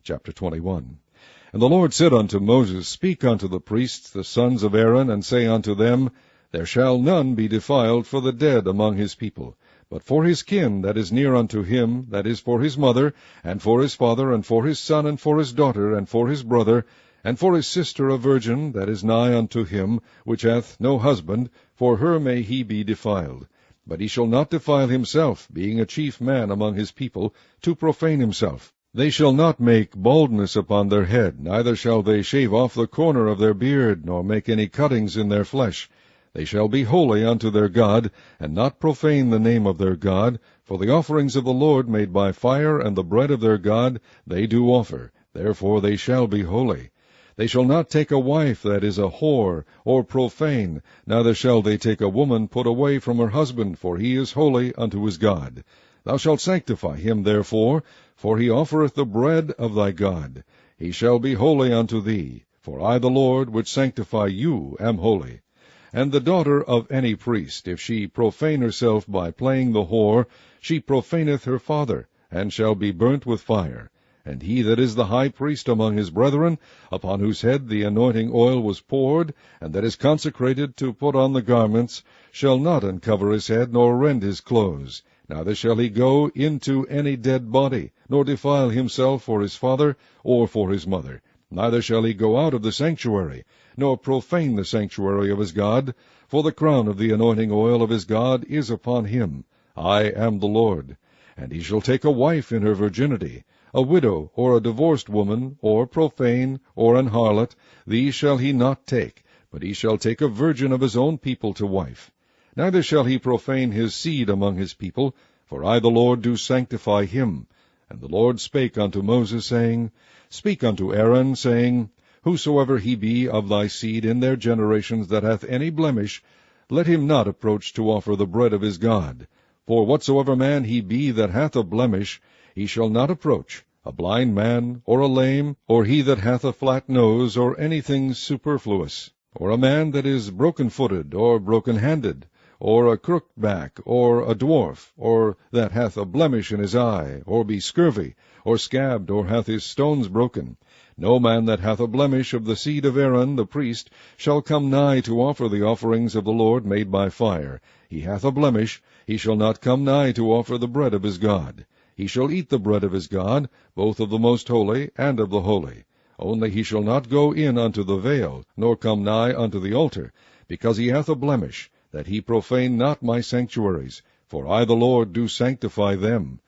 Chapter 21. And the Lord said unto Moses, Speak unto the priests, the sons of Aaron, and say unto them, There shall none be defiled for the dead among his people, but for his kin that is near unto him, that is for his mother, and for his father, and for his son, and for his daughter, and for his brother, and for his sister a virgin that is nigh unto him, which hath no husband, for her may he be defiled. But he shall not defile himself, being a chief man among his people, to profane himself. They shall not make baldness upon their head, neither shall they shave off the corner of their beard, nor make any cuttings in their flesh. They shall be holy unto their God, and not profane the name of their God, for the offerings of the Lord made by fire and the bread of their God they do offer, therefore they shall be holy. They shall not take a wife that is a whore, or profane, neither shall they take a woman put away from her husband, for he is holy unto his God. Thou shalt sanctify him therefore, for he offereth the bread of thy God. He shall be holy unto thee, for I the Lord, which sanctify you, am holy. And the daughter of any priest, if she profane herself by playing the whore, she profaneth her father, and shall be burnt with fire. And he that is the high priest among his brethren, upon whose head the anointing oil was poured, and that is consecrated to put on the garments, shall not uncover his head, nor rend his clothes. Neither shall he go into any dead body, nor defile himself for his father, or for his mother. Neither shall he go out of the sanctuary, nor profane the sanctuary of his God, for the crown of the anointing oil of his God is upon him. I am the Lord. And he shall take a wife in her virginity, a widow, or a divorced woman, or profane, or an harlot, these shall he not take, but he shall take a virgin of his own people to wife. Neither shall he profane his seed among his people, for I the Lord do sanctify him. And the Lord spake unto Moses, saying, Speak unto Aaron, saying, Whosoever he be of thy seed in their generations that hath any blemish, let him not approach to offer the bread of his God. For whatsoever man he be that hath a blemish, he shall not approach, a blind man, or a lame, or he that hath a flat nose, or anything superfluous, or a man that is broken-footed, or broken-handed, or a crooked back, or a dwarf, or that hath a blemish in his eye, or be scurvy, or scabbed, or hath his stones broken. No man that hath a blemish of the seed of Aaron the priest shall come nigh to offer the offerings of the Lord made by fire. He hath a blemish, he shall not come nigh to offer the bread of his God. He shall eat the bread of his God, both of the most holy and of the holy. Only he shall not go in unto the veil, nor come nigh unto the altar, because he hath a blemish, that he profane not my sanctuaries, for I the Lord do sanctify them.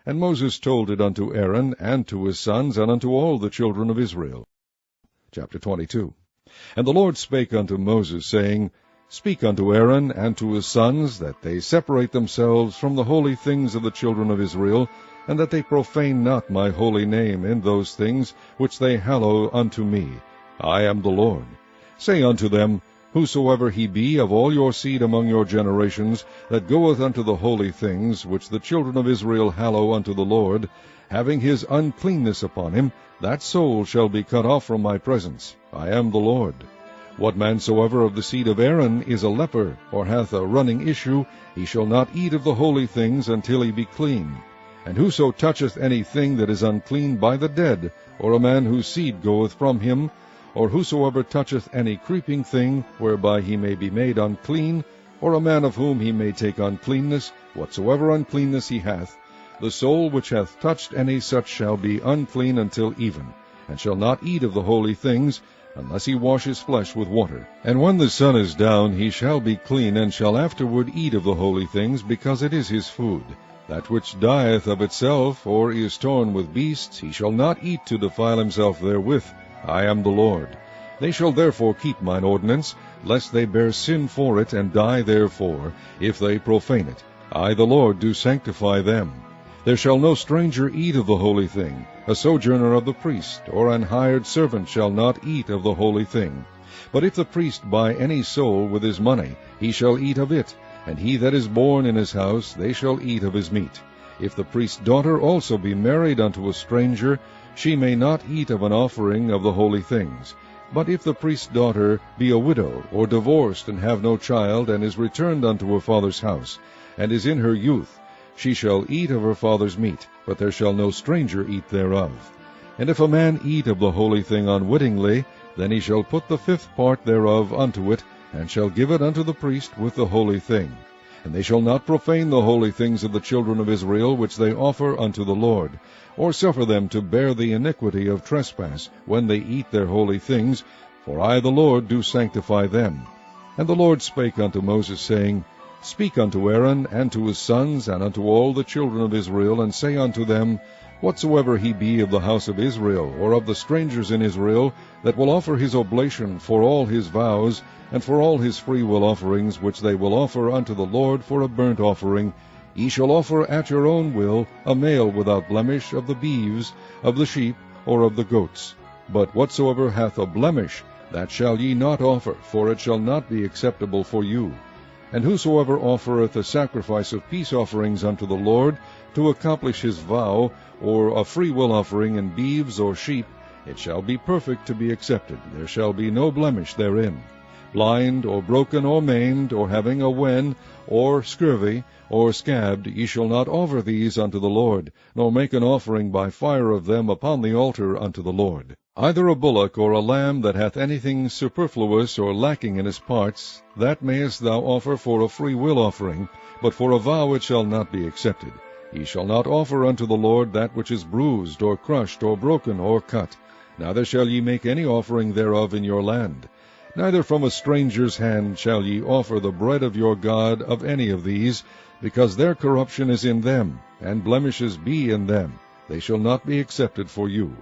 And Moses told it unto Aaron, and to his sons, and unto all the children of Israel. Chapter 22. And the Lord spake unto Moses, saying, Speak unto Aaron and to his sons, that they separate themselves from the holy things of the children of Israel, and that they profane not my holy name in those things which they hallow unto me. I am the Lord. Say unto them, Whosoever he be of all your seed among your generations, that goeth unto the holy things, which the children of Israel hallow unto the Lord, having his uncleanness upon him, that soul shall be cut off from my presence. I am the Lord. What man soever of the seed of Aaron is a leper, or hath a running issue, he shall not eat of the holy things until he be clean. And whoso toucheth any thing that is unclean by the dead, or a man whose seed goeth from him, or whosoever toucheth any creeping thing, whereby he may be made unclean, or a man of whom he may take uncleanness, whatsoever uncleanness he hath, the soul which hath touched any such shall be unclean until even, and shall not eat of the holy things, unless he wash his flesh with water. And when the sun is down, he shall be clean, and shall afterward eat of the holy things, because it is his food. That which dieth of itself, or is torn with beasts, he shall not eat to defile himself therewith. I am the Lord. They shall therefore keep mine ordinance, lest they bear sin for it, and die therefore, if they profane it. I the Lord do sanctify them. There shall no stranger eat of the holy thing. A sojourner of the priest, or an hired servant, shall not eat of the holy thing. But if the priest buy any soul with his money, he shall eat of it, and he that is born in his house, they shall eat of his meat. If the priest's daughter also be married unto a stranger, she may not eat of an offering of the holy things. But if the priest's daughter be a widow, or divorced, and have no child, and is returned unto her father's house, and is in her youth, she shall eat of her father's meat, but there shall no stranger eat thereof. And if a man eat of the holy thing unwittingly, then he shall put the 5th part thereof unto it, and shall give it unto the priest with the holy thing. And they shall not profane the holy things of the children of Israel, which they offer unto the Lord, or suffer them to bear the iniquity of trespass, when they eat their holy things, for I the Lord do sanctify them. And the Lord spake unto Moses, saying, Speak unto Aaron, and to his sons, and unto all the children of Israel, and say unto them, Whatsoever he be of the house of Israel, or of the strangers in Israel, that will offer his oblation for all his vows, and for all his freewill offerings, which they will offer unto the Lord for a burnt offering, ye shall offer at your own will a male without blemish of the beeves, of the sheep, or of the goats. But whatsoever hath a blemish, that shall ye not offer, for it shall not be acceptable for you. And whosoever offereth a sacrifice of peace offerings unto the Lord, to accomplish his vow, or a freewill offering in beeves or sheep, it shall be perfect to be accepted. There shall be no blemish therein. Blind, or broken, or maimed, or having a wen, or scurvy, or scabbed, ye shall not offer these unto the Lord, nor make an offering by fire of them upon the altar unto the Lord. Either a bullock or a lamb that hath anything superfluous or lacking in his parts, that mayest thou offer for a freewill offering, but for a vow it shall not be accepted. Ye shall not offer unto the Lord that which is bruised, or crushed, or broken, or cut. Neither shall ye make any offering thereof in your land. Neither from a stranger's hand shall ye offer the bread of your God of any of these, because their corruption is in them, and blemishes be in them. They shall not be accepted for you.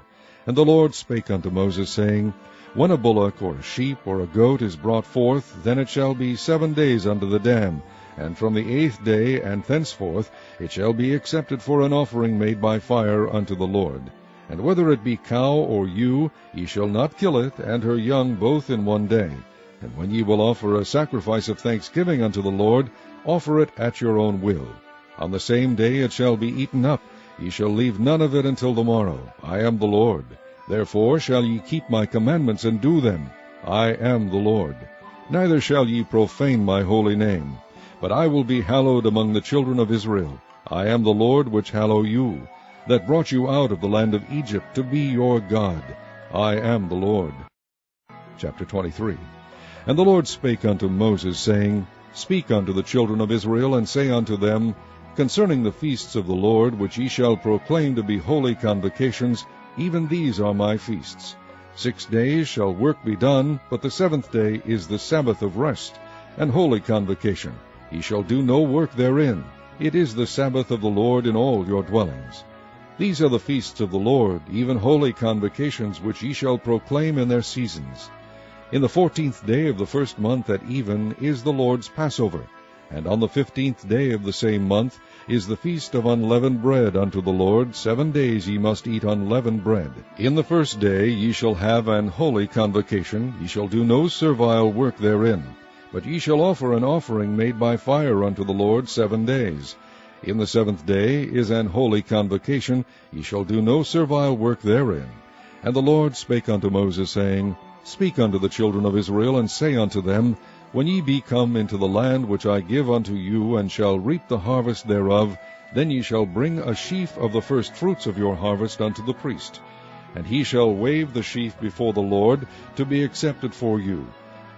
And the Lord spake unto Moses, saying, When a bullock, or a sheep, or a goat is brought forth, then it shall be 7 days unto the dam, and from the 8th day and thenceforth it shall be accepted for an offering made by fire unto the Lord. And whether it be cow or ewe, ye shall not kill it, and her young both in 1 day. And when ye will offer a sacrifice of thanksgiving unto the Lord, offer it at your own will. On the same day it shall be eaten up. Ye shall leave none of it until the morrow. I am the Lord. Therefore shall ye keep my commandments and do them. I am the Lord. Neither shall ye profane my holy name. But I will be hallowed among the children of Israel. I am the Lord which hallow you, that brought you out of the land of Egypt to be your God. I am the Lord. Chapter 23. And the Lord spake unto Moses, saying, Speak unto the children of Israel, and say unto them, Concerning the feasts of the Lord, which ye shall proclaim to be holy convocations, even these are my feasts. 6 days shall work be done, but the 7th day is the Sabbath of rest, and holy convocation. Ye shall do no work therein. It is the Sabbath of the Lord in all your dwellings. These are the feasts of the Lord, even holy convocations, which ye shall proclaim in their seasons. In the 14th day of the 1st month at even is the Lord's Passover. And on the 15th day of the same month is the feast of unleavened bread unto the Lord. 7 days ye must eat unleavened bread. In the 1st day ye shall have an holy convocation. Ye shall do no servile work therein. But ye shall offer an offering made by fire unto the Lord 7 days. In the 7th day is an holy convocation. Ye shall do no servile work therein. And the Lord spake unto Moses, saying, Speak unto the children of Israel, and say unto them, When ye be come into the land which I give unto you, and shall reap the harvest thereof, then ye shall bring a sheaf of the first fruits of your harvest unto the priest. And he shall wave the sheaf before the Lord, to be accepted for you.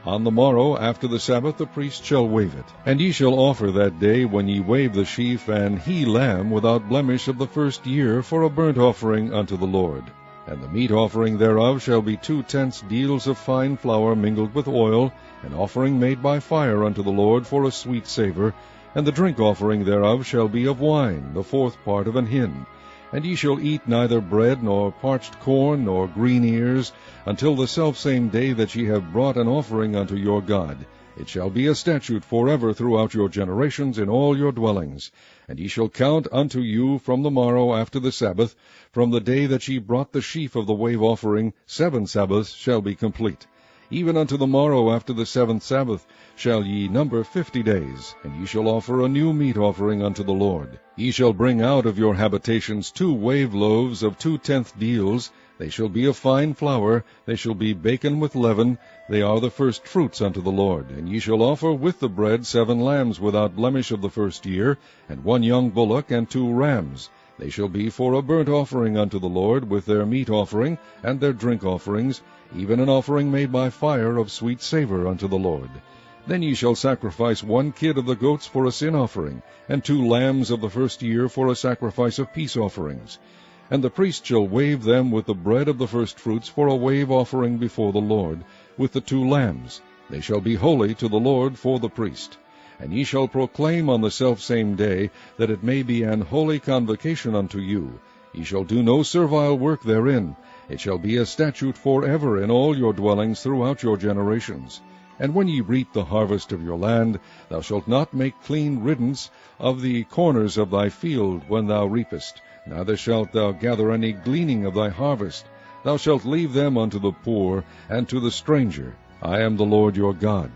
On the morrow after the Sabbath the priest shall wave it. And ye shall offer that day, when ye wave the sheaf, an he-lamb without blemish of the 1st year, for a burnt offering unto the Lord. And the meat offering thereof shall be 2 tenths deals of fine flour mingled with oil, an offering made by fire unto the Lord for a sweet savour. And the drink offering thereof shall be of wine, the 4th part of an hin. And ye shall eat neither bread, nor parched corn, nor green ears, until the selfsame day that ye have brought an offering unto your God. It shall be a statute forever throughout your generations in all your dwellings. And ye shall count unto you from the morrow after the Sabbath, from the day that ye brought the sheaf of the wave offering, 7 Sabbaths shall be complete. Even unto the morrow after the 7th Sabbath shall ye number 50 days, and ye shall offer a new meat offering unto the Lord. Ye shall bring out of your habitations 2 wave loaves of 2 tenth deals. They shall be of fine flour, they shall be baken with leaven, they are the first fruits unto the Lord. And ye shall offer with the bread 7 lambs without blemish of the 1st year, and 1 young bullock, and 2 rams. They shall be for a burnt offering unto the Lord, with their meat offering and their drink offerings, even an offering made by fire of sweet savour unto the Lord. Then ye shall sacrifice 1 kid of the goats for a sin offering, and 2 lambs of the first year for a sacrifice of peace offerings. And the priest shall wave them with the bread of the firstfruits for a wave offering before the Lord, with the 2 lambs. They shall be holy to the Lord for the priest. And ye shall proclaim on the selfsame day, that it may be an holy convocation unto you. Ye shall do no servile work therein. It shall be a statute forever in all your dwellings throughout your generations. And when ye reap the harvest of your land, thou shalt not make clean riddance of the corners of thy field when thou reapest, neither shalt thou gather any gleaning of thy harvest. Thou shalt leave them unto the poor and to the stranger. I am the Lord your God.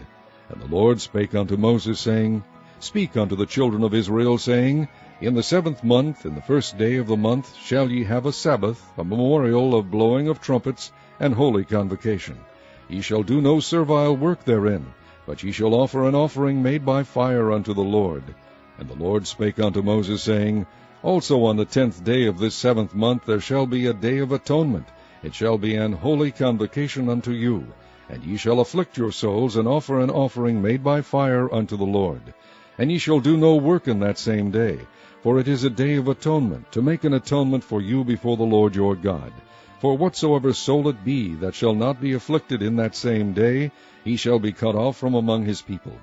And the Lord spake unto Moses, saying, Speak unto the children of Israel, saying, In the 7th month, in the 1st day of the month, shall ye have a Sabbath, a memorial of blowing of trumpets, and holy convocation. Ye shall do no servile work therein, but ye shall offer an offering made by fire unto the Lord. And the Lord spake unto Moses, saying, Also on the 10th day of this 7th month there shall be a day of atonement. It shall be an holy convocation unto you. And ye shall afflict your souls, and offer an offering made by fire unto the Lord. And ye shall do no work in that same day, for it is a day of atonement, to make an atonement for you before the Lord your God. For whatsoever soul it be that shall not be afflicted in that same day, he shall be cut off from among his people.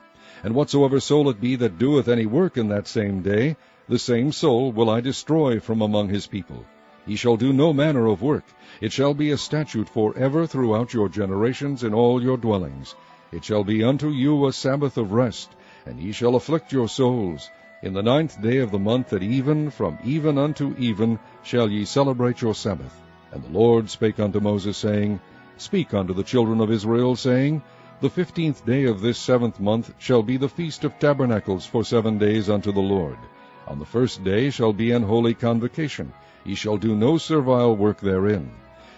And whatsoever soul it be that doeth any work in that same day, the same soul will I destroy from among his people. Ye shall do no manner of work. It shall be a statute forever throughout your generations in all your dwellings. It shall be unto you a Sabbath of rest, and ye shall afflict your souls. In the 9th day of the month at even, from even unto even, shall ye celebrate your Sabbath. And the Lord spake unto Moses, saying, Speak unto the children of Israel, saying, The 15th day of this 7th month shall be the Feast of Tabernacles for 7 days unto the Lord. On the 1st day shall be an holy convocation. Ye shall do no servile work therein.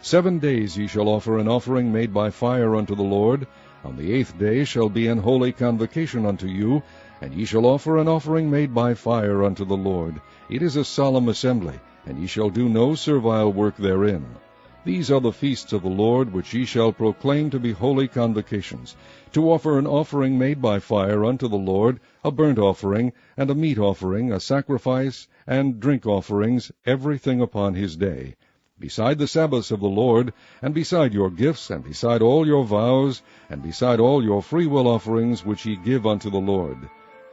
7 days ye shall offer an offering made by fire unto the Lord. On the 8th day shall be an holy convocation unto you, and ye shall offer an offering made by fire unto the Lord. It is a solemn assembly, and ye shall do no servile work therein. These are the feasts of the Lord, which ye shall proclaim to be holy convocations, to offer an offering made by fire unto the Lord, a burnt offering, and a meat offering, a sacrifice, and drink offerings, everything upon his day. Beside the Sabbaths of the Lord, and beside your gifts, and beside all your vows, and beside all your freewill offerings which ye give unto the Lord.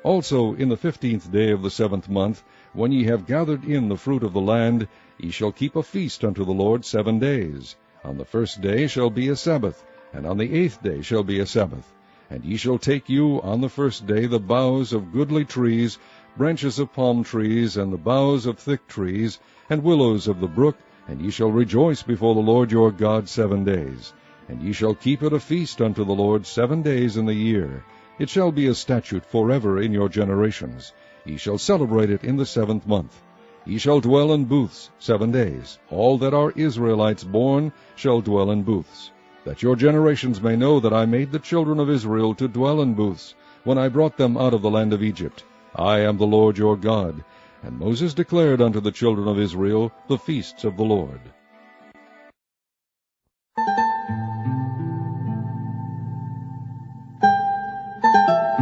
Also in the 15th day of the 7th month, when ye have gathered in the fruit of the land, ye shall keep a feast unto the Lord 7 days. On the 1st day shall be a Sabbath, and on the 8th day shall be a Sabbath. And ye shall take you on the 1st day the boughs of goodly trees, branches of palm trees, and the boughs of thick trees, and willows of the brook, and ye shall rejoice before the Lord your God 7 days. And ye shall keep it a feast unto the Lord 7 days in the year. It shall be a statute forever in your generations. Ye shall celebrate it in the 7th month. Ye shall dwell in booths 7 days. All that are Israelites born shall dwell in booths. That your generations may know that I made the children of Israel to dwell in booths, when I brought them out of the land of Egypt. I am the Lord your God. And Moses declared unto the children of Israel the feasts of the Lord.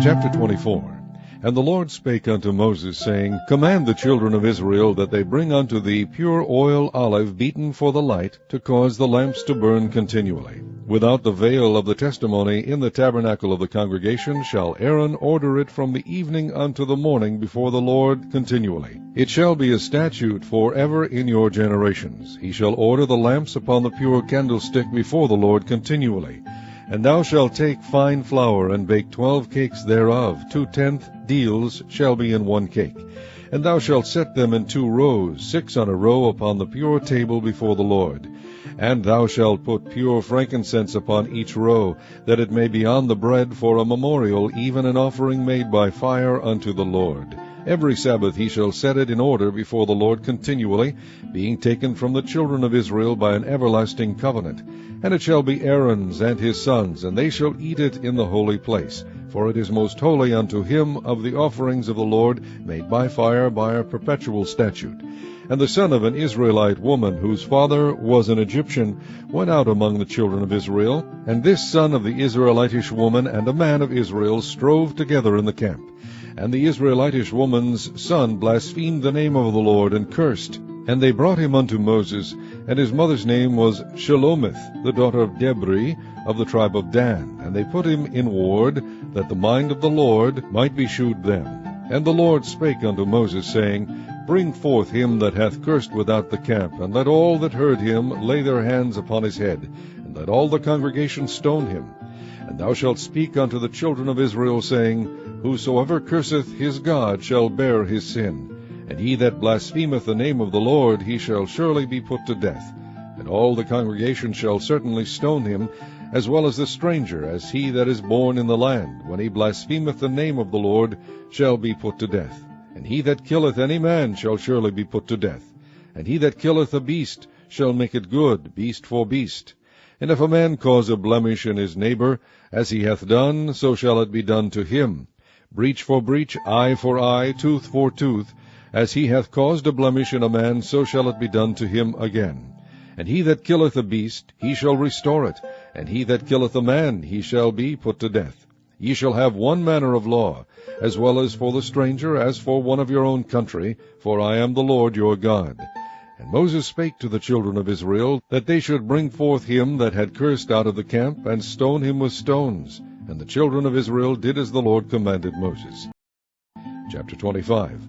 Chapter 24. And the Lord spake unto Moses, saying, Command the children of Israel that they bring unto thee pure oil olive beaten for the light, to cause the lamps to burn continually. Without the veil of the testimony in the tabernacle of the congregation shall Aaron order it from the evening unto the morning before the Lord continually. It shall be a statute forever in your generations. He shall order the lamps upon the pure candlestick before the Lord continually. And thou shalt take fine flour, and bake 12 cakes thereof. 2/10 deals shall be in 1 cake. And thou shalt set them in 2 rows, 6 on a row, upon the pure table before the Lord. And thou shalt put pure frankincense upon each row, that it may be on the bread for a memorial, even an offering made by fire unto the Lord. Every Sabbath he shall set it in order before the Lord continually, being taken from the children of Israel by an everlasting covenant. And it shall be Aaron's and his sons, and they shall eat it in the holy place. for it is most holy unto him of the offerings of the Lord made by fire by a perpetual statute. And the son of an Israelite woman, whose father was an Egyptian, went out among the children of Israel. And this son of the Israelitish woman and a man of Israel strove together in the camp. And the Israelitish woman's son blasphemed the name of the Lord, and cursed. And they brought him unto Moses, and his mother's name was Shelomith, the daughter of Debri, of the tribe of Dan. And they put him in ward, that the mind of the Lord might be shewed them. And the Lord spake unto Moses, saying, Bring forth him that hath cursed without the camp, and let all that heard him lay their hands upon his head, and let all the congregation stone him. And thou shalt speak unto the children of Israel, saying, Whosoever curseth his God shall bear his sin. And he that blasphemeth the name of the Lord, he shall surely be put to death. And all the congregation shall certainly stone him, as well as the stranger, as he that is born in the land, when he blasphemeth the name of the Lord, shall be put to death. And he that killeth any man shall surely be put to death. And he that killeth a beast shall make it good, beast for beast. And if a man cause a blemish in his neighbor, as he hath done, so shall it be done to him. Breach for breach, eye for eye, tooth for tooth. As he hath caused a blemish in a man, so shall it be done to him again. And he that killeth a beast, he shall restore it. And he that killeth a man, he shall be put to death. Ye shall have one manner of law, as well as for the stranger, as for one of your own country, for I am the Lord your God. And Moses spake to the children of Israel, that they should bring forth him that had cursed out of the camp, and stone him with stones. And the children of Israel did as the Lord commanded Moses. Chapter 25.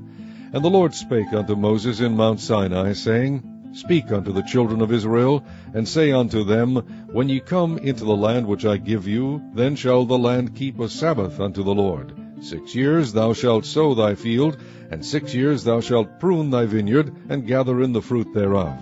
And the Lord spake unto Moses in Mount Sinai, saying, Speak unto the children of Israel, and say unto them, When ye come into the land which I give you, then shall the land keep a Sabbath unto the Lord. 6 years thou shalt sow thy field, and 6 years thou shalt prune thy vineyard, and gather in the fruit thereof.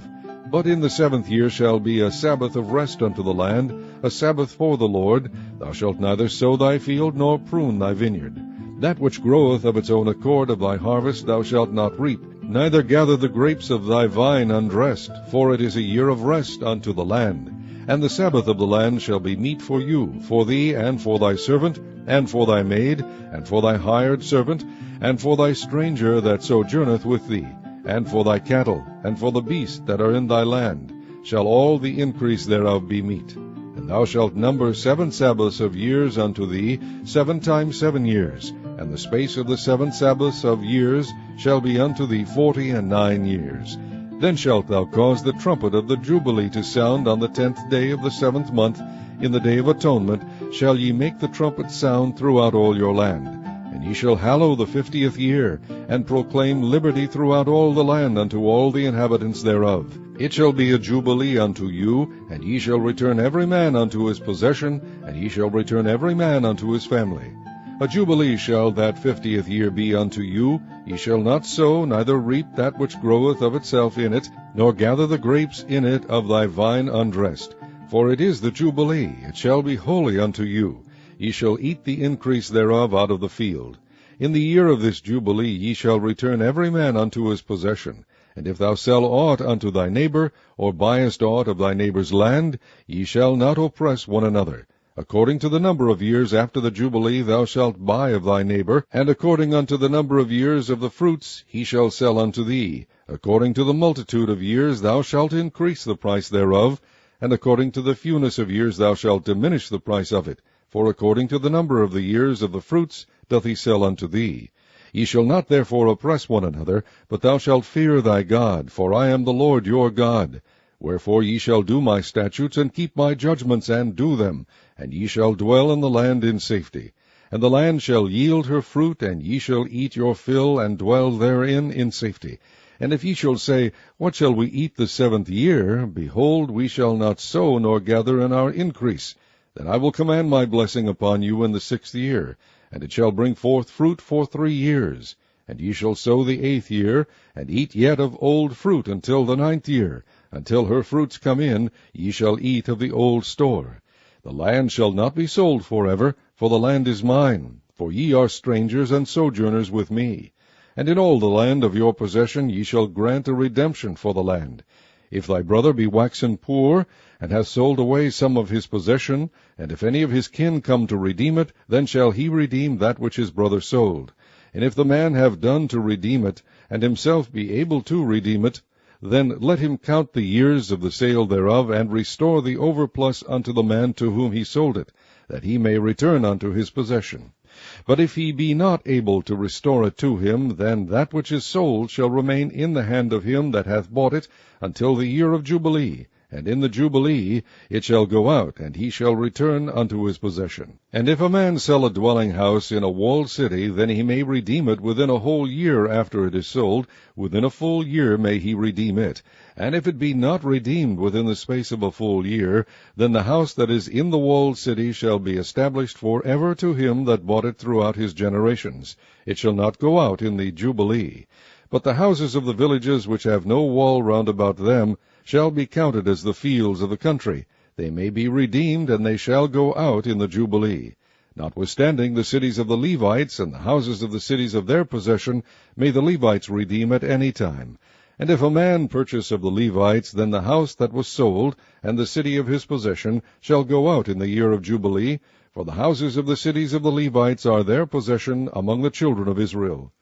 But in the 7th year shall be a Sabbath of rest unto the land, a Sabbath for the Lord. Thou shalt neither sow thy field, nor prune thy vineyard. That which groweth of its own accord of thy harvest thou shalt not reap, neither gather the grapes of thy vine undressed, for it is a year of rest unto the land. And the Sabbath of the land shall be meat for you, for thee, and for thy servant, and for thy maid, and for thy hired servant, and for thy stranger that sojourneth with thee, and for thy cattle, and for the beasts that are in thy land, shall all the increase thereof be meat. And thou shalt number 7 Sabbaths of years unto thee, 7 times 7 years, and the space of the 7 Sabbaths of years shall be unto thee 49 years. Then shalt thou cause the trumpet of the Jubilee to sound on the 10th day of the 7th month. In the day of atonement shall ye make the trumpet sound throughout all your land. And ye shall hallow the 50th year, and proclaim liberty throughout all the land unto all the inhabitants thereof. It shall be a jubilee unto you, and ye shall return every man unto his possession, and ye shall return every man unto his family. A jubilee shall that 50th year be unto you. Ye shall not sow, neither reap that which groweth of itself in it, nor gather the grapes in it of thy vine undressed. For it is the jubilee, it shall be holy unto you. Ye shall eat the increase thereof out of the field. In the year of this jubilee ye shall return every man unto his possession. And if thou sell aught unto thy neighbor, or buyest aught of thy neighbor's land, ye shall not oppress one another. According to the number of years after the Jubilee thou shalt buy of thy neighbor, and according unto the number of years of the fruits he shall sell unto thee. According to the multitude of years thou shalt increase the price thereof, and according to the fewness of years thou shalt diminish the price of it. For according to the number of the years of the fruits doth he sell unto thee. Ye shall not therefore oppress one another, but thou shalt fear thy God, for I am the Lord your God. Wherefore ye shall do my statutes, and keep my judgments, and do them, and ye shall dwell in the land in safety. And the land shall yield her fruit, and ye shall eat your fill, and dwell therein in safety. And if ye shall say, What shall we eat the 7th year? Behold, we shall not sow, nor gather in our increase. Then I will command my blessing upon you in the 6th year, and it shall bring forth fruit for 3 years. And ye shall sow the 8th year, and eat yet of old fruit until the 9th year. Until her fruits come in, ye shall eat of the old store. The land shall not be sold forever, for the land is mine, for ye are strangers and sojourners with me. And in all the land of your possession ye shall grant a redemption for the land. If thy brother be waxen poor, and hath sold away some of his possession, and if any of his kin come to redeem it, then shall he redeem that which his brother sold. And if the man have done to redeem it, and himself be able to redeem it, then let him count the years of the sale thereof, and restore the overplus unto the man to whom he sold it, that he may return unto his possession. But if he be not able to restore it to him, then that which is sold shall remain in the hand of him that hath bought it until the year of Jubilee, and in the Jubilee it shall go out, and he shall return unto his possession. And if a man sell a dwelling house in a walled city, then he may redeem it within a whole year after it is sold. Within a full year may he redeem it. And if it be not redeemed within the space of a full year, then the house that is in the walled city shall be established for ever to him that bought it throughout his generations. It shall not go out in the Jubilee. But the houses of the villages which have no wall round about them shall be counted as the fields of the country. They may be redeemed, and they shall go out in the Jubilee. Notwithstanding, the cities of the Levites, and the houses of the cities of their possession, may the Levites redeem at any time. And if a man purchase of the Levites, then the house that was sold, and the city of his possession, shall go out in the year of Jubilee, for the houses of the cities of the Levites are their possession among the children of Israel.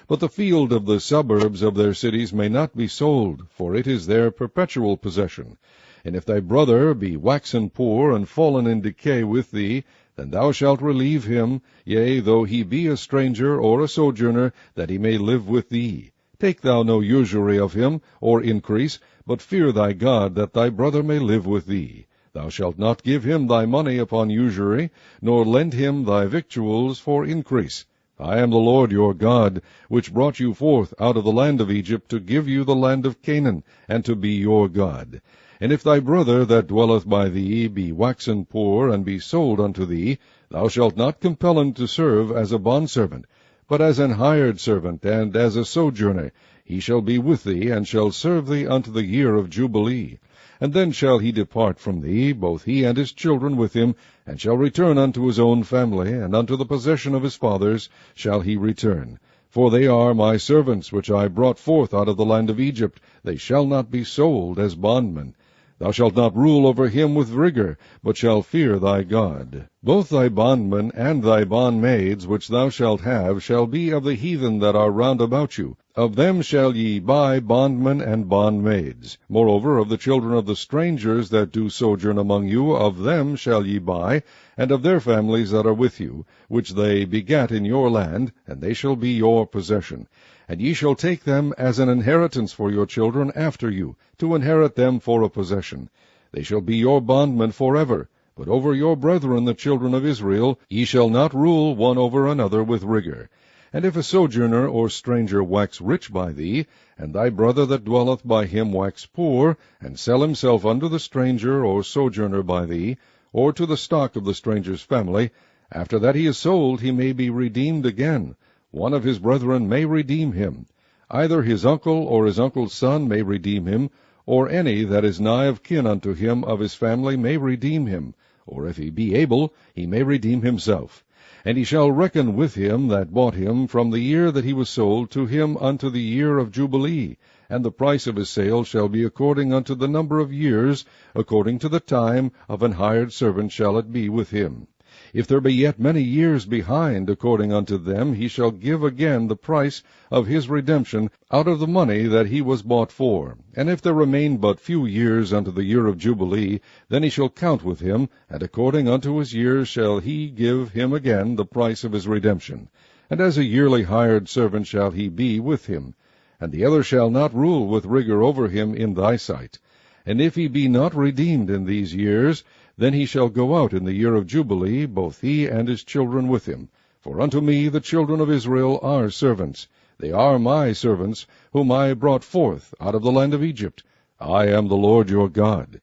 But the field of the suburbs of their cities may not be sold, for it is their perpetual possession. And if thy brother be waxen poor, and fallen in decay with thee, then thou shalt relieve him, yea, though he be a stranger or a sojourner, that he may live with thee. Take thou no usury of him, or increase, but fear thy God, that thy brother may live with thee. Thou shalt not give him thy money upon usury, nor lend him thy victuals for increase. I am the Lord your God, which brought you forth out of the land of Egypt, to give you the land of Canaan, and to be your God. And if thy brother that dwelleth by thee be waxen poor, and be sold unto thee, thou shalt not compel him to serve as a bondservant, but as an hired servant, and as a sojourner. He shall be with thee, and shall serve thee unto the year of Jubilee. And then shall he depart from thee, both he and his children with him, and shall return unto his own family, and unto the possession of his fathers shall he return. For they are my servants, which I brought forth out of the land of Egypt. They shall not be sold as bondmen. Thou shalt not rule over him with rigor, but shall fear thy God. Both thy bondmen and thy bondmaids, which thou shalt have, shall be of the heathen that are round about you. Of them shall ye buy bondmen and bondmaids. Moreover, of the children of the strangers that do sojourn among you, of them shall ye buy, and of their families that are with you, which they begat in your land, and they shall be your possession. And ye shall take them as an inheritance for your children after you, to inherit them for a possession. They shall be your bondmen forever. But over your brethren the children of Israel ye shall not rule one over another with rigor. And if a sojourner or stranger wax rich by thee, and thy brother that dwelleth by him wax poor, and sell himself unto the stranger or sojourner by thee, or to the stock of the stranger's family, after that he is sold he may be redeemed again. One of his brethren may redeem him. Either his uncle or his uncle's son may redeem him, or any that is nigh of kin unto him of his family may redeem him, or if he be able, he may redeem himself. And he shall reckon with him that bought him from the year that he was sold to him unto the year of Jubilee, and the price of his sale shall be according unto the number of years, according to the time of an hired servant shall it be with him. If there be yet many years behind, according unto them, he shall give again the price of his redemption out of the money that he was bought for. And if there remain but few years unto the year of Jubilee, then he shall count with him, and according unto his years shall he give him again the price of his redemption. And as a yearly hired servant shall he be with him. And the other shall not rule with rigor over him in thy sight. And if he be not redeemed in these years, then he shall go out in the year of Jubilee, both he and his children with him. For unto me the children of Israel are servants. They are my servants, whom I brought forth out of the land of Egypt. I am the Lord your God.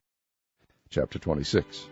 Chapter 26.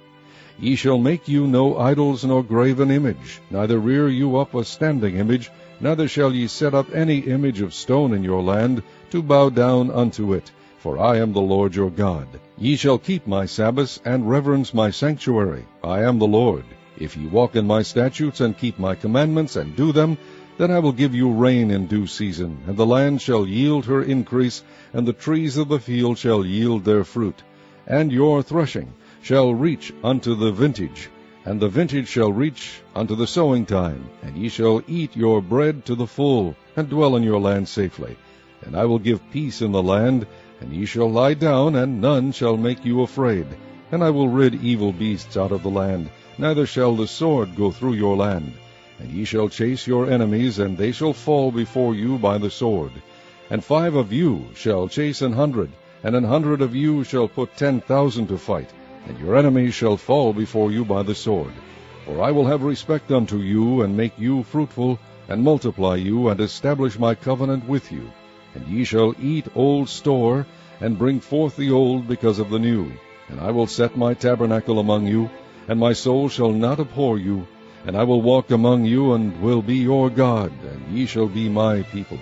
Ye shall make you no idols nor graven image, neither rear you up a standing image, neither shall ye set up any image of stone in your land, to bow down unto it. For I am the Lord your God. Ye shall keep my Sabbaths, and reverence my sanctuary. I am the Lord. If ye walk in my statutes, and keep my commandments, and do them, Then I will give you rain in due season, and the land shall yield her increase, and the trees of the field shall yield their fruit. And your threshing shall reach unto the vintage, and the vintage shall reach unto the sowing time, and ye shall eat your bread to the full, and dwell in your land safely. And I will give peace in the land, and ye shall lie down, and none shall make you afraid. And I will rid evil beasts out of the land, neither shall the sword go through your land. And ye shall chase your enemies, and they shall fall before you by the sword. And 5 of you shall chase 100, and 100 of you shall put 10,000 to fight, and your enemies shall fall before you by the sword. For I will have respect unto you, and make you fruitful, and multiply you, and establish my covenant with you. And ye shall eat old store, and bring forth the old because of the new. And I will set my tabernacle among you, and my soul shall not abhor you. And I will walk among you, and will be your God, and ye shall be my people.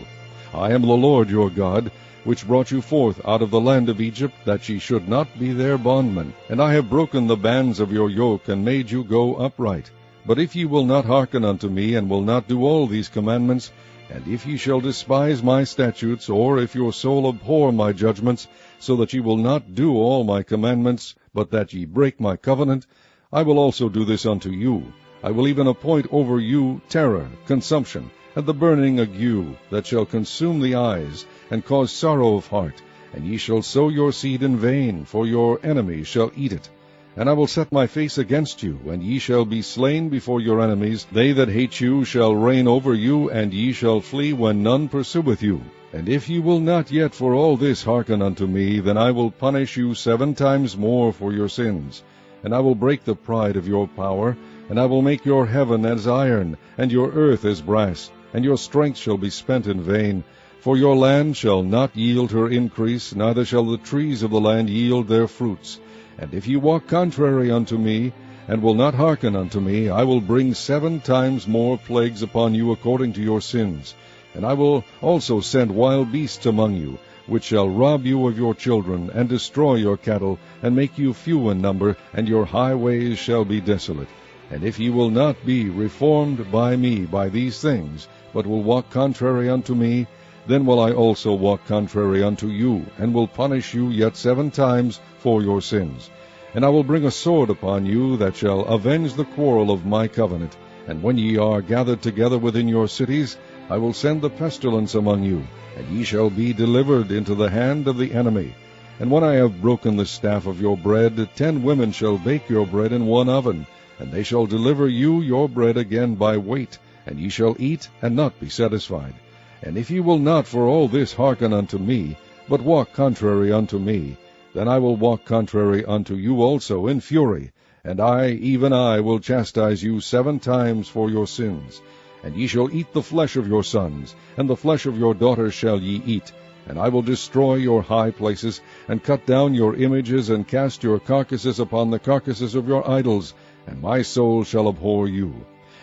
I am the Lord your God, which brought you forth out of the land of Egypt, that ye should not be their bondmen. And I have broken the bands of your yoke, and made you go upright. But if ye will not hearken unto me, and will not do all these commandments, and if ye shall despise my statutes, or if your soul abhor my judgments, so that ye will not do all my commandments, but that ye break my covenant, I will also do this unto you. I will even appoint over you terror, consumption, and the burning ague, that shall consume the eyes, and cause sorrow of heart. And ye shall sow your seed in vain, for your enemies shall eat it. And I will set my face against you, and ye shall be slain before your enemies. They that hate you shall reign over you, and ye shall flee when none pursueth you. And if ye will not yet for all this hearken unto me, then I will punish you 7 times more for your sins. And I will break the pride of your power, and I will make your heaven as iron, and your earth as brass, and your strength shall be spent in vain. For your land shall not yield her increase, neither shall the trees of the land yield their fruits. And if ye walk contrary unto me, and will not hearken unto me, I will bring 7 times more plagues upon you according to your sins. And I will also send wild beasts among you, which shall rob you of your children, and destroy your cattle, and make you few in number, and your highways shall be desolate. And if ye will not be reformed by me by these things, but will walk contrary unto me, then will I also walk contrary unto you, and will punish you yet 7 times for your sins. And I will bring a sword upon you, that shall avenge the quarrel of my covenant. And when ye are gathered together within your cities, I will send the pestilence among you, and ye shall be delivered into the hand of the enemy. And when I have broken the staff of your bread, 10 women shall bake your bread in one oven, and they shall deliver you your bread again by weight, and ye shall eat and not be satisfied. And if ye will not for all this hearken unto me, but walk contrary unto me, then I will walk contrary unto you also in fury, and I, even I, will chastise you 7 times for your sins. And ye shall eat the flesh of your sons, and the flesh of your daughters shall ye eat. And I will destroy your high places, and cut down your images, and cast your carcasses upon the carcasses of your idols, and my soul shall abhor you.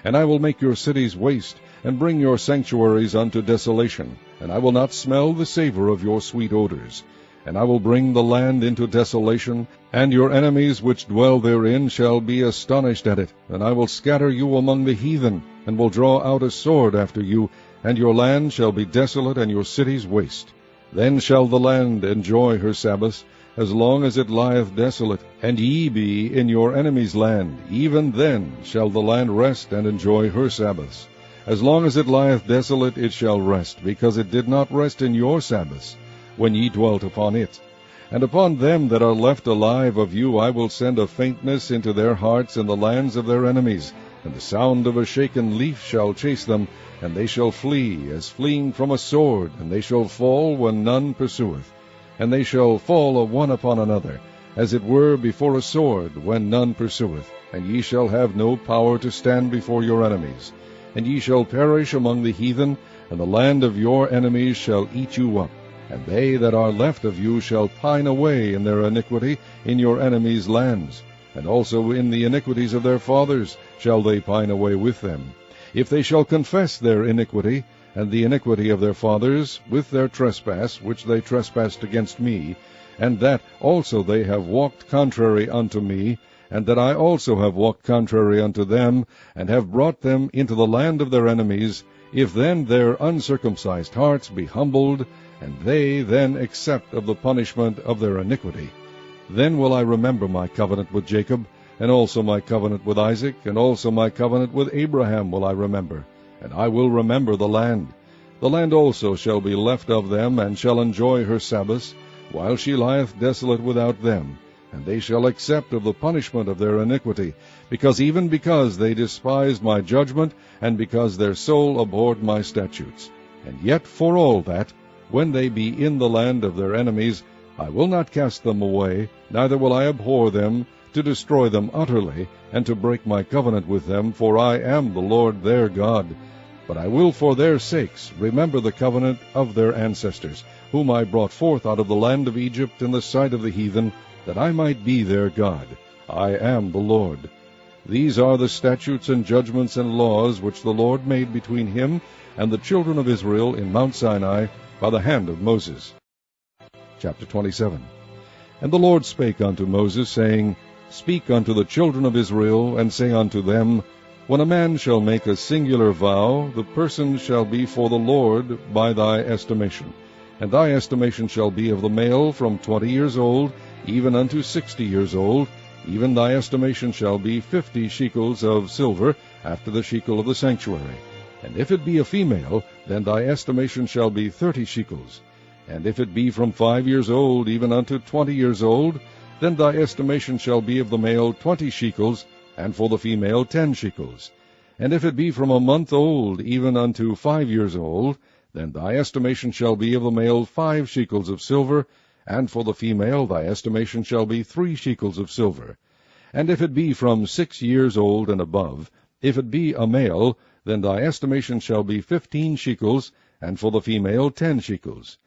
And I will make your cities waste, and bring your sanctuaries unto desolation, and I will not smell the savor of your sweet odors. And I will bring the land into desolation, and your enemies which dwell therein shall be astonished at it. And I will scatter you among the heathen, and will draw out a sword after you, and your land shall be desolate, and your cities waste. Then shall the land enjoy her Sabbaths, as long as it lieth desolate, and ye be in your enemy's land. Even then shall the land rest and enjoy her Sabbaths. As long as it lieth desolate it shall rest, because it did not rest in your Sabbaths, when ye dwelt upon it. And upon them that are left alive of you I will send a faintness into their hearts in the lands of their enemies, and the sound of a shaken leaf shall chase them, and they shall flee as fleeing from a sword, and they shall fall when none pursueth. And they shall fall one upon another, as it were before a sword, when none pursueth. And ye shall have no power to stand before your enemies. And ye shall perish among the heathen, and the land of your enemies shall eat you up. And they that are left of you shall pine away in their iniquity in your enemies' lands. And also in the iniquities of their fathers shall they pine away with them. If they shall confess their iniquity, and the iniquity of their fathers, with their trespass, which they trespassed against me, and that also they have walked contrary unto me, and that I also have walked contrary unto them, and have brought them into the land of their enemies, If then their uncircumcised hearts be humbled, and they then accept of the punishment of their iniquity, then will I remember my covenant with Jacob, and also my covenant with Isaac, and also my covenant with Abraham will I remember, and I will remember the land. The land also shall be left of them, and shall enjoy her Sabbaths, while she lieth desolate without them, and they shall accept of the punishment of their iniquity, because they despised my judgment, and because their soul abhorred my statutes. And yet for all that, when they be in the land of their enemies, I will not cast them away, neither will I abhor them, to destroy them utterly, and to break my covenant with them, for I am the Lord their God. But I will for their sakes remember the covenant of their ancestors, whom I brought forth out of the land of Egypt in the sight of the heathen, that I might be their God. I am the Lord. These are the statutes and judgments and laws which the Lord made between him and the children of Israel in Mount Sinai by the hand of Moses. Chapter 27. And the Lord spake unto Moses, saying, Speak unto the children of Israel, and say unto them, When a man shall make a singular vow, the person shall be for the Lord by thy estimation. And thy estimation shall be of the male from 20 years old, even unto 60 years old. Even thy estimation shall be 50 shekels of silver, after the shekel of the sanctuary. And if it be a female, then thy estimation shall be 30 shekels. And if it be from 5 years old, even unto 20 years old, then thy estimation shall be of the male 20 shekels, and for the female 10 shekels. And if it be from a month old, even unto 5 years old, then thy estimation shall be of the male 5 shekels of silver, and for the female thy estimation shall be 3 shekels of silver. And if it be from 6 years old and above, if it be a male, then thy estimation shall be 15 shekels, and for the female 10 shekels.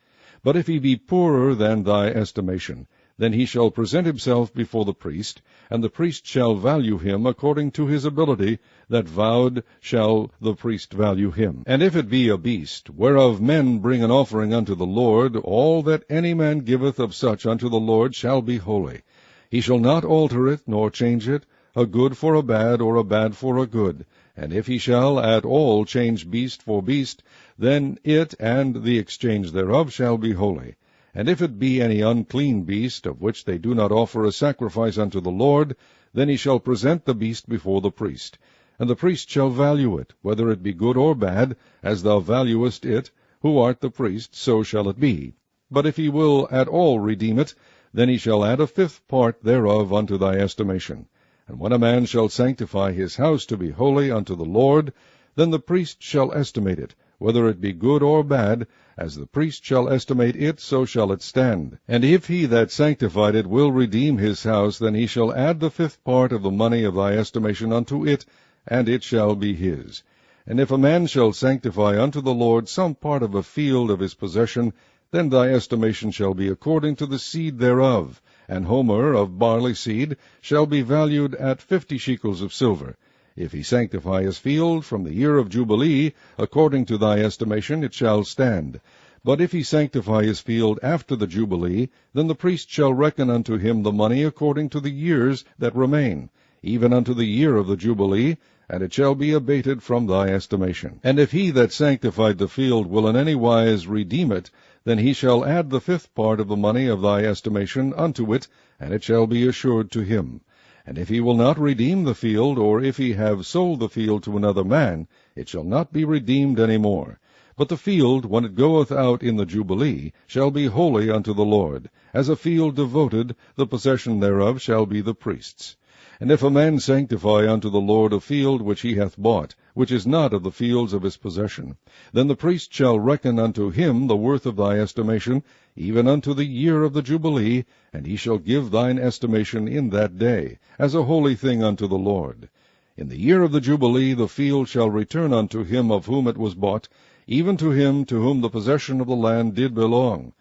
But if he be poorer than thy estimation, then he shall present himself before the priest, and the priest shall value him according to his ability, that vowed shall the priest value him. And if it be a beast, whereof men bring an offering unto the Lord, all that any man giveth of such unto the Lord shall be holy. He shall not alter it, nor change it, a good for a bad, or a bad for a good. And if he shall at all change beast for beast, then it and the exchange thereof shall be holy. And if it be any unclean beast, of which they do not offer a sacrifice unto the Lord, then he shall present the beast before the priest. And the priest shall value it, whether it be good or bad, as thou valuest it, who art the priest, so shall it be. But if he will at all redeem it, then he shall add a 5th part thereof unto thy estimation. And when a man shall sanctify his house to be holy unto the Lord, then the priest shall estimate it, whether it be good or bad, as the priest shall estimate it, so shall it stand. And if he that sanctified it will redeem his house, then he shall add the 5th part of the money of thy estimation unto it, and it shall be his. And if a man shall sanctify unto the Lord some part of a field of his possession, then thy estimation shall be according to the seed thereof. An homer of barley seed shall be valued at 50 shekels of silver. If he sanctify his field from the year of Jubilee, according to thy estimation it shall stand. But if he sanctify his field after the Jubilee, then the priest shall reckon unto him the money according to the years that remain, even unto the year of the Jubilee, and it shall be abated from thy estimation. And if he that sanctified the field will in any wise redeem it, then he shall add the 5th part of the money of thy estimation unto it, and it shall be assured to him. And if he will not redeem the field, or if he have sold the field to another man, it shall not be redeemed any more. But the field, when it goeth out in the Jubilee, shall be holy unto the Lord. As a field devoted, the possession thereof shall be the priest's. And if a man sanctify unto the Lord a field which he hath bought, which is not of the fields of his possession, then the priest shall reckon unto him the worth of thy estimation, even unto the year of the Jubilee, and he shall give thine estimation in that day, as a holy thing unto the Lord. In the year of the Jubilee the field shall return unto him of whom it was bought, even to him to whom the possession of the land did belong.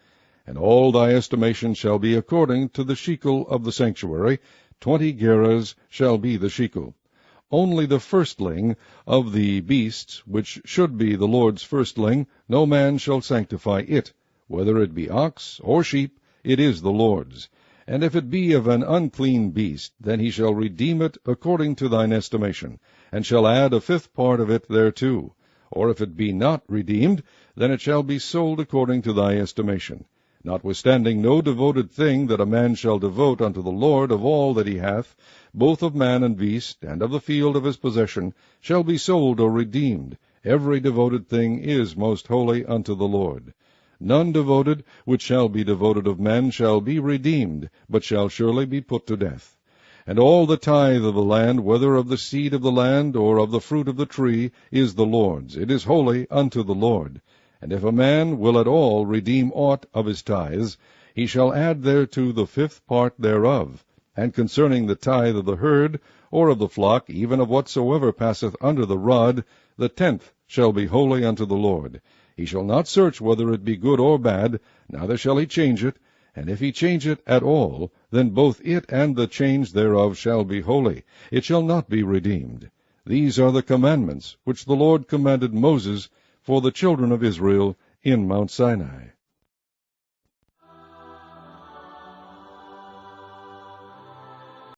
And all thy estimation shall be according to the shekel of the sanctuary. 20 gerahs shall be the shekel. Only the firstling of the beasts, which should be the Lord's firstling, no man shall sanctify it. Whether it be ox or sheep, it is the Lord's. And if it be of an unclean beast, then he shall redeem it according to thine estimation, and shall add a 5th part of it thereto. or if it be not redeemed, then it shall be sold according to thy estimation. Notwithstanding, no devoted thing that a man shall devote unto the Lord of all that he hath, both of man and beast, and of the field of his possession, shall be sold or redeemed. Every devoted thing is most holy unto the Lord. None devoted, which shall be devoted of men, shall be redeemed, but shall surely be put to death. And all the tithe of the land, whether of the seed of the land, or of the fruit of the tree, is the Lord's. It is holy unto the Lord. And if a man will at all redeem aught of his tithes, he shall add thereto the 5th part thereof. And concerning the tithe of the herd, or of the flock, even of whatsoever passeth under the rod, the 10th shall be holy unto the Lord. He shall not search whether it be good or bad, neither shall he change it. And if he change it at all, then both it and the change thereof shall be holy. It shall not be redeemed. These are the commandments which the Lord commanded Moses for the children of Israel in Mount Sinai.